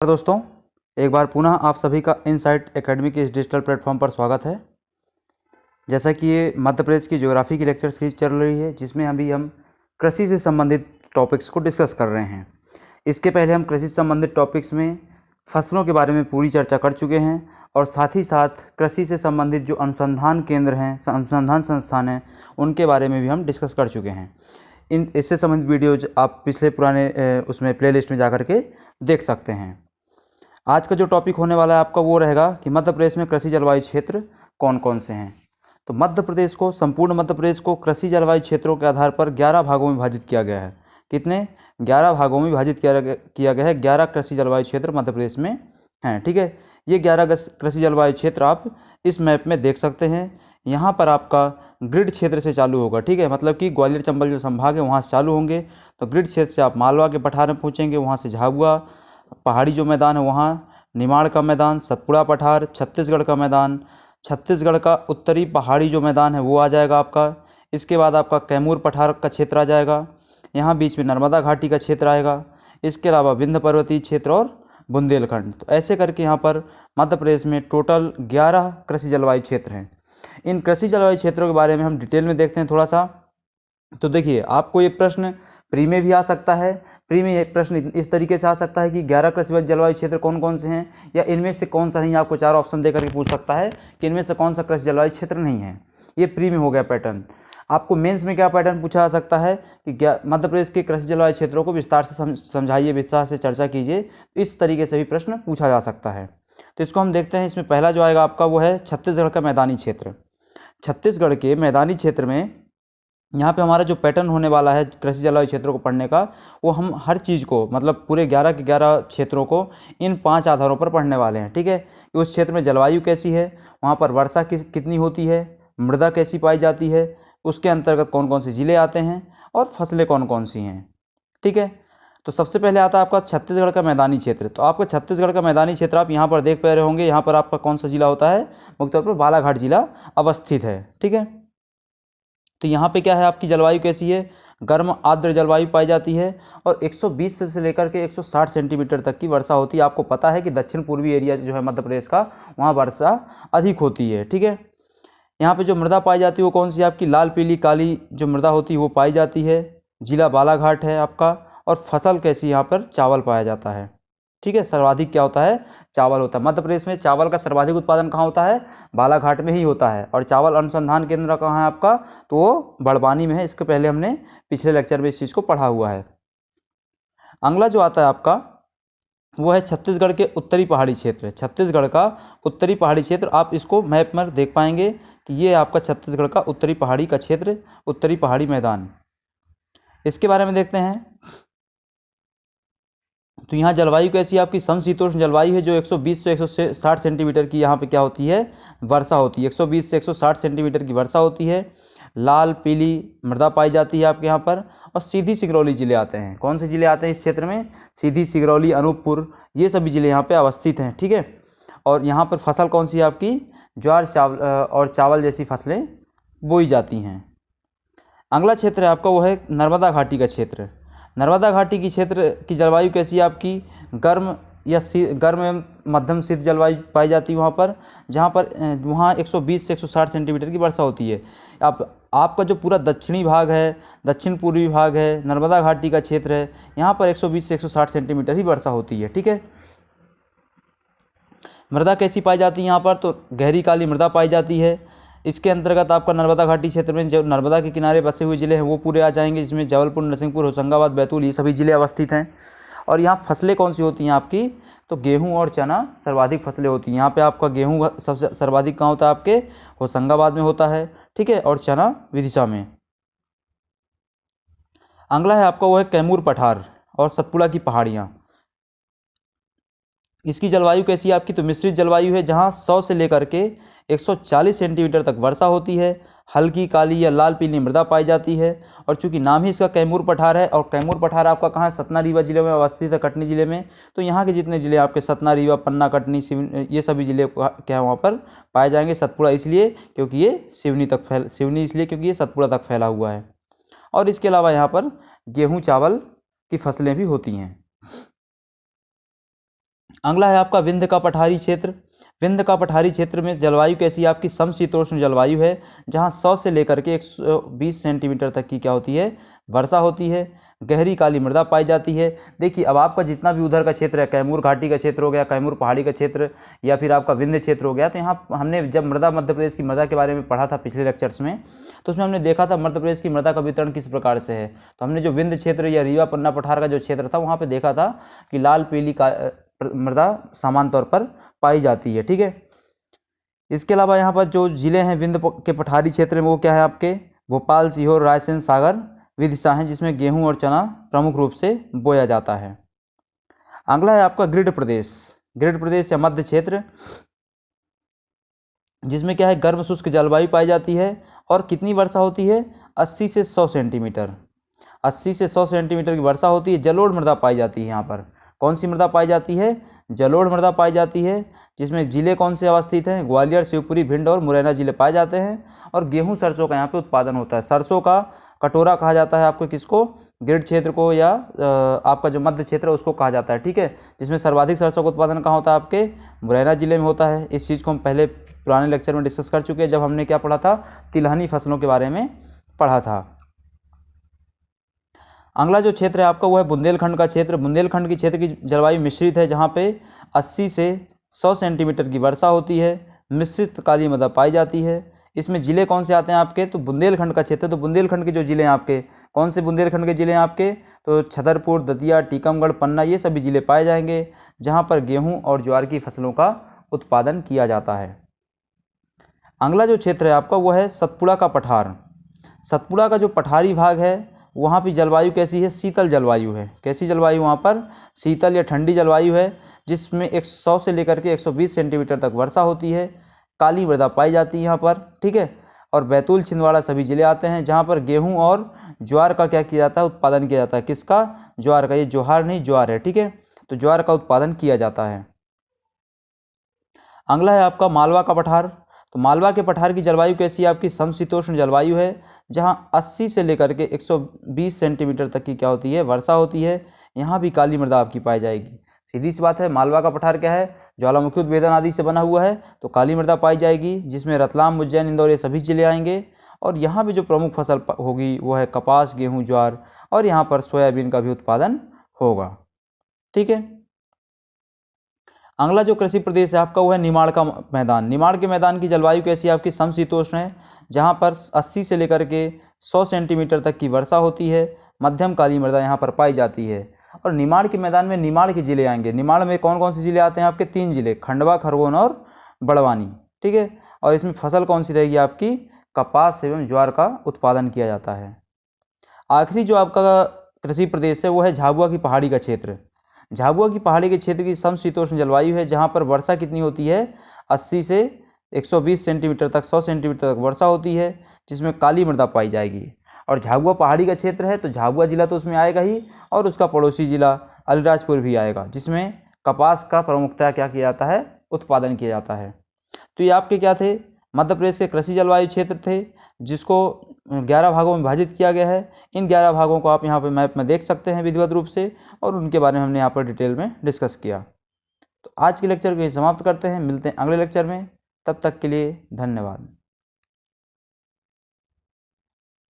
दोस्तों, एक बार पुनः आप सभी का इनसाइट एकेडमी के इस डिजिटल प्लेटफॉर्म पर स्वागत है। जैसा कि ये मध्य प्रदेश की ज्योग्राफी की लेक्चर सीरीज चल रही है, जिसमें अभी हम कृषि से संबंधित टॉपिक्स को डिस्कस कर रहे हैं। इसके पहले हम कृषि से संबंधित टॉपिक्स में फसलों के बारे में पूरी चर्चा कर चुके हैं और साथ ही साथ कृषि से संबंधित जो अनुसंधान केंद्र हैं, अनुसंधान संस्थान हैं, उनके बारे में भी हम डिस्कस कर चुके हैं। इससे संबंधित वीडियोज आप पिछले पुराने उसमें प्लेलिस्ट में जाकर के देख सकते हैं। आज का जो टॉपिक होने वाला है आपका वो रहेगा कि मध्य प्रदेश में कृषि जलवायु क्षेत्र कौन कौन से हैं। तो संपूर्ण मध्य प्रदेश को कृषि जलवायु क्षेत्रों के आधार पर 11 भागों में विभाजित किया गया है। कितने? 11 भागों में विभाजित किया गया है। 11 कृषि जलवायु क्षेत्र मध्य प्रदेश में हैं। ठीक है, ये 11 कृषि जलवायु क्षेत्र आप इस मैप में देख सकते हैं। यहाँ पर आपका ग्रिड क्षेत्र से चालू होगा। ठीक है, मतलब कि ग्वालियर चंबल जो संभाग है वहाँ से चालू होंगे। तो ग्रिड क्षेत्र से आप मालवा के पठार में पहुँचेंगे, वहाँ से झाबुआ पहाड़ी जो मैदान है वहाँ, निमाड़ का मैदान, सतपुड़ा पठार, छत्तीसगढ़ का मैदान, छत्तीसगढ़ का उत्तरी पहाड़ी जो मैदान है वो आ जाएगा आपका। इसके बाद आपका कैमूर पठार का क्षेत्र आ जाएगा। यहाँ बीच में नर्मदा घाटी का क्षेत्र आएगा। इसके अलावा विंध्य पर्वतीय क्षेत्र और बुंदेलखंड। तो ऐसे करके यहाँ पर मध्य प्रदेश में टोटल 11 कृषि जलवायु क्षेत्र हैं। इन कृषि जलवायु क्षेत्रों के बारे में हम डिटेल में देखते हैं थोड़ा सा। तो देखिए, आपको ये प्रश्न प्री में भी आ सकता है। प्री में ये प्रश्न इस तरीके से आ सकता है कि 11 कृषि जलवायु क्षेत्र कौन कौन से हैं, या इनमें से कौन सा नहीं, आपको 4 ऑप्शन देकर के पूछ सकता है कि इनमें से कौन सा कृषि जलवायु क्षेत्र नहीं है। ये प्री में हो गया पैटर्न। आपको मेंस में क्या पैटर्न पूछा जा सकता है कि मध्य प्रदेश के कृषि जलवायु क्षेत्रों को विस्तार से समझाइए, विस्तार से चर्चा कीजिए। इस तरीके से भी प्रश्न पूछा जा सकता है। तो इसको हम देखते हैं। इसमें पहला जो आएगा आपका वो है छत्तीसगढ़ का मैदानी क्षेत्र। छत्तीसगढ़ के मैदानी क्षेत्र में यहाँ पे हमारा जो पैटर्न होने वाला है कृषि जलवायु क्षेत्रों को पढ़ने का, वो हम हर चीज़ को, मतलब पूरे 11 के 11 क्षेत्रों को इन 5 आधारों पर पढ़ने वाले हैं। ठीक है, कि उस क्षेत्र में जलवायु कैसी है, वहाँ पर वर्षा कितनी होती है, मृदा कैसी पाई जाती है, उसके अंतर्गत कौन कौन से जिले आते हैं और फसलें कौन कौन सी हैं। ठीक है, तो सबसे पहले आता है आपका छत्तीसगढ़ का मैदानी क्षेत्र। तो आपका छत्तीसगढ़ का मैदानी क्षेत्र आप यहाँ पर देख पा रहे होंगे। यहाँ पर आपका कौन सा जिला होता है? मुख्य तौर पर बालाघाट जिला अवस्थित है। ठीक है, तो यहाँ पे क्या है, आपकी जलवायु कैसी है? गर्म आर्द्र जलवायु पाई जाती है और 120 से लेकर के 160 सेंटीमीटर तक की वर्षा होती है। आपको पता है कि दक्षिण पूर्वी एरिया जो है मध्य प्रदेश का, वहाँ वर्षा अधिक होती है। ठीक है, यहाँ पे जो मृदा पाई जाती है वो कौन सी? आपकी लाल पीली काली जो मृदा होती है वो पाई जाती है। जिला बालाघाट है आपका। और फसल कैसी? यहाँ पर चावल पाया जाता है। ठीक है, सर्वाधिक क्या होता है? चावल होता है। मध्य प्रदेश में चावल का सर्वाधिक उत्पादन कहाँ होता है? बालाघाट में ही होता है। और चावल अनुसंधान केंद्र कहाँ है आपका? तो वो बड़वानी में है। इसके पहले हमने पिछले लेक्चर में इस चीज़ को पढ़ा हुआ है। अगला जो आता है आपका वो है छत्तीसगढ़ के उत्तरी पहाड़ी क्षेत्र। छत्तीसगढ़ का उत्तरी पहाड़ी क्षेत्र, आप इसको मैप में देख पाएंगे कि ये आपका छत्तीसगढ़ का उत्तरी पहाड़ी का क्षेत्र, उत्तरी पहाड़ी मैदान। इसके बारे में देखते हैं। तो यहाँ जलवायु कैसी है आपकी? समशीतोष्ण जलवायु है, जो 120 से 160 सेंटीमीटर की यहाँ पे क्या होती है? वर्षा होती है। 120 से 160 सेंटीमीटर की वर्षा होती है। लाल पीली मृदा पाई जाती है आपके यहाँ पर। और सीधी सिंगरौली जिले आते हैं। कौन से जिले आते हैं इस क्षेत्र में? सीधी सिंगरौली, अनूपपुर, ये सभी जिले यहाँ पे अवस्थित हैं। ठीक है, और यहाँ पर फसल कौन सी है आपकी? ज्वार और चावल जैसी फसलें बोई जाती हैं। अगला क्षेत्र है आपका वो है नर्मदा घाटी का क्षेत्र। नर्मदा घाटी की क्षेत्र की जलवायु कैसी है आपकी? गर्म गर्म एवं मध्यम शीत जलवायु पाई जाती है वहाँ पर, जहाँ पर वहाँ 120 से 160 सेंटीमीटर की वर्षा होती है। अब आपका जो पूरा दक्षिणी भाग है, दक्षिण पूर्वी भाग है, नर्मदा घाटी का क्षेत्र है, यहाँ पर 120 से 160 सेंटीमीटर ही वर्षा होती है। ठीक है, मृदा कैसी पाई जाती है यहाँ पर? तो गहरी काली मृदा पाई जाती है। इसके अंतर्गत आपका नर्मदा घाटी क्षेत्र में जो नर्मदा के किनारे बसे हुए जिले हैं वो पूरे आ जाएंगे, जिसमें जबलपुर, नरसिंहपुर, होशंगाबाद, बैतूल, ये सभी जिले अवस्थित हैं। और यहाँ फसलें कौन सी होती हैं आपकी? तो गेहूं और चना सर्वाधिक फसलें होती हैं। यहाँ पे आपका गेहूं सबसे सर्वाधिक कहाँ होता है? आपके होशंगाबाद में होता है। ठीक है, और चना विदिशा में। अगला है आपका वो है कैमूर पठार और सतपुड़ा की पहाड़ियाँ। इसकी जलवायु कैसी है आपकी? तो मिश्रित जलवायु है, जहाँ 100 से लेकर के 140 सेंटीमीटर तक वर्षा होती है। हल्की काली या लाल पीली मृदा पाई जाती है। और चूंकि नाम ही इसका कैमूर पठार है, और कैमूर पठार आपका कहाँ है? सतना रीवा जिले में अवस्थित है, कटनी जिले में। तो यहाँ के जितने जिले आपके सतना, रीवा, पन्ना, कटनी, ये सभी जिले क्या वहाँ पर पाए जाएंगे। सतपुड़ा इसलिए क्योंकि ये सिवनी इसलिए क्योंकि ये सतपुड़ा तक फैला हुआ है। और इसके अलावा यहाँ पर गेहूँ चावल की फसलें भी होती हैं। अगला है आपका विंध्य का पठारी क्षेत्र। विंध्य का पठारी क्षेत्र में जलवायु कैसी है आपकी? समशीतोष्ण जलवायु है, जहां 100 से लेकर के 120 सेंटीमीटर तक की क्या होती है? वर्षा होती है। गहरी काली मृदा पाई जाती है। देखिए अब आपका जितना भी उधर का क्षेत्र है, कैमूर घाटी का क्षेत्र हो गया, कैमूर पहाड़ी का क्षेत्र, या फिर आपका विंध्य क्षेत्र हो गया, तो यहाँ हमने जब मृदा, मध्य प्रदेश की मृदा के बारे में पढ़ा था पिछले लेक्चर्स में, तो उसमें हमने देखा था मध्य प्रदेश की मृदा का वितरण किस प्रकार से है। तो हमने जो विंध्य क्षेत्र या रीवा पन्ना पठार का जो क्षेत्र था, वहाँ पे देखा था कि लाल पीली मृदा समान तौर पर पाई जाती है। ठीक है, इसके अलावा यहाँ पर जो जिले हैं विंध्य के पठारी क्षेत्र में, वो क्या है आपके? भोपाल, सीहोर, रायसेन, सागर, विदिशा हैं, जिसमें गेहूं और चना प्रमुख रूप से बोया जाता है। अगला है आपका ग्रिड प्रदेश। ग्रिड प्रदेश या मध्य क्षेत्र, जिसमें क्या है? गर्म शुष्क जलवायु पाई जाती है। और कितनी वर्षा होती है? 80 से 100 सेंटीमीटर। 80 से 100 सेंटीमीटर की वर्षा होती है। जलोढ़ मृदा पाई जाती है। यहाँ पर कौन सी मृदा पाई जाती है? जलोढ़ मृदा पाई जाती है, जिसमें जिले कौन से अवस्थित हैं? ग्वालियर, शिवपुरी, भिंड और मुरैना जिले पाए जाते हैं। और गेहूं सरसों का यहाँ पे उत्पादन होता है। सरसों का कटोरा कहा जाता है आपको किसको? ग्रिड क्षेत्र को, या आपका जो मध्य क्षेत्र है उसको कहा जाता है। ठीक है, जिसमें सर्वाधिक सरसों का उत्पादन कहाँ होता है? आपके मुरैना जिले में होता है। इस चीज़ को हम पहले पुराने लेक्चर में डिस्कस कर चुके हैं, जब हमने क्या पढ़ा था? तिलहनी फसलों के बारे में पढ़ा था। अगला जो क्षेत्र है आपका, वो है बुंदेलखंड का क्षेत्र। बुंदेलखंड की क्षेत्र की जलवायु मिश्रित है, जहाँ पे 80 से 100 सेंटीमीटर की वर्षा होती है। मिश्रित काली मृदा पाई जाती है। इसमें जिले कौन से आते हैं आपके? तो बुंदेलखंड का क्षेत्र, तो बुंदेलखंड के जो जिले हैं आपके, कौन से बुंदेलखंड के जिले हैं आपके? तो छतरपुर, दतिया, टीकमगढ़, पन्ना, ये सभी जिले पाए जाएंगे, जहाँ पर गेहूँ और ज्वार की फसलों का उत्पादन किया जाता है। अगला जो क्षेत्र है आपका, वो है सतपुड़ा का पठार। सतपुड़ा का जो पठारी भाग है, वहाँ की जलवायु कैसी है? शीतल जलवायु है। कैसी जलवायु वहाँ पर? शीतल या ठंडी जलवायु है, जिसमें 100 से लेकर के 120 सेंटीमीटर तक वर्षा होती है। काली मृदा पाई जाती है यहाँ पर। ठीक है, और बैतूल, छिंदवाड़ा सभी जिले आते हैं, जहाँ पर गेहूँ और ज्वार का क्या किया जाता है? उत्पादन किया जाता है। किसका? ज्वार का। ये ज्वार नहीं, ज्वार है। ठीक है, तो ज्वार का उत्पादन किया जाता है। अगला है आपका मालवा का पठार। तो मालवा के पठार की जलवायु कैसी है आपकी? समशीतोष्ण जलवायु है, जहां 80 से लेकर के 120 सेंटीमीटर तक की क्या होती है? वर्षा होती है। यहाँ भी काली मृदा आपकी पाई जाएगी। सीधी सी बात है, मालवा का पठार क्या है? ज्वालामुखी उद्भेदन आदि से बना हुआ है, तो काली मृदा पाई जाएगी, जिसमें रतलाम, उज्जैन, इंदौर ये सभी जिले आएंगे। और यहाँ भी जो प्रमुख फसल होगी वो है कपास, गेहूँ, ज्वार, और यहाँ पर सोयाबीन का भी उत्पादन होगा। ठीक है, अगला जो कृषि प्रदेश है आपका, वो है निमाड़ का मैदान। निमाड़ के मैदान की जलवायु कैसी है आपकी? समशीतोष्ण है, जहाँ पर 80 से लेकर के 100 सेंटीमीटर तक की वर्षा होती है। मध्यम काली मृदा यहाँ पर पाई जाती है। और निमाड़ के मैदान में निमाड़ के जिले आएंगे। निमाड़ में कौन कौन से जिले आते हैं आपके? 3 जिले, खंडवा, खरगोन और बड़वानी। ठीक है, और इसमें फसल कौन सी रहेगी आपकी? कपास एवं ज्वार का उत्पादन किया जाता है। आखिरी जो आपका कृषि प्रदेश है, वो है झाबुआ की पहाड़ी का क्षेत्र। झाबुआ की पहाड़ी के क्षेत्र की समशीतोष्ण जलवायु है, जहाँ पर वर्षा कितनी होती है? 80 से 120 सेंटीमीटर तक, 100 सेंटीमीटर तक वर्षा होती है, जिसमें काली मृदा पाई जाएगी। और झाबुआ पहाड़ी का क्षेत्र है, तो झाबुआ जिला तो उसमें आएगा ही, और उसका पड़ोसी जिला अलीराजपुर भी आएगा, जिसमें कपास का प्रमुखतः क्या किया जाता है? उत्पादन किया जाता है। तो ये आपके क्या थे? मध्य प्रदेश के कृषि जलवायु क्षेत्र थे, जिसको 11 भागों में विभाजित किया गया है। इन 11 भागों को आप यहाँ पे मैप में देख सकते हैं विधिवत रूप से, और उनके बारे में हमने यहाँ पर डिटेल में डिस्कस किया। तो आज के लेक्चर को यहीं समाप्त करते हैं, मिलते हैं अगले लेक्चर में। तब तक के लिए धन्यवाद।